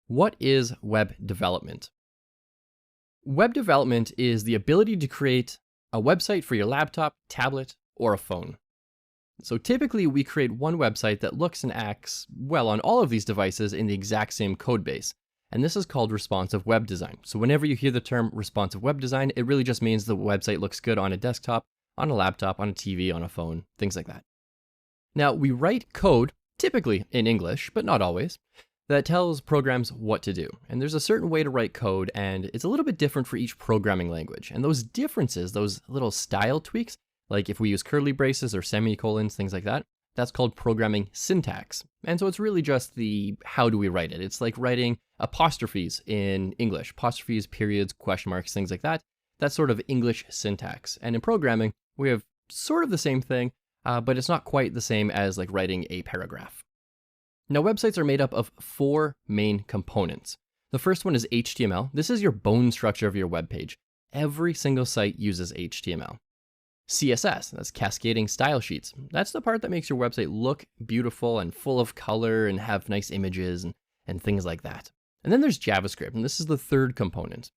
What is web development? Web development is the ability to create a website for your laptop, tablet, or a phone. So typically we create one website that looks and acts well on all of these devices in the exact same code base. And this is called responsive web design. So whenever you hear the term responsive web design, it really just means the website looks good on a desktop, on a laptop, on a TV, on a phone, things like that. Now we write code, typically in English, but not always, that tells programs what to do. And there's a certain way to write code, and it's a little bit different for each programming language. And those differences, those little style tweaks, like if we use curly braces or semicolons, things like that, that's called programming syntax. And so it's really just the how do we write it. It's like writing apostrophes in English, apostrophes, periods, question marks, things like that. That's sort of English syntax. And in programming, we have sort of the same thing, but it's not quite the same as like writing a paragraph. Now, websites are made up of four main components. The first one is HTML. This is your bone structure of your web page. Every single site uses HTML. CSS, that's cascading style sheets. That's the part that makes your website look beautiful and full of color and have nice images and things like that. And then there's JavaScript, and this is the third component.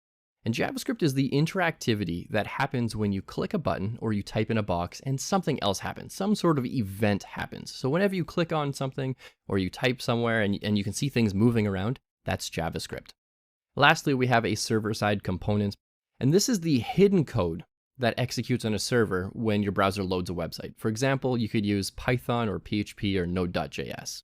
And JavaScript is the interactivity that happens when you click a button or you type in a box and something else happens. Some sort of event happens. So whenever you click on something or you type somewhere and you can see things moving around, that's JavaScript. Lastly, we have a server-side component, and this is the hidden code that executes on a server when your browser loads a website. For example, you could use Python or PHP or Node.js.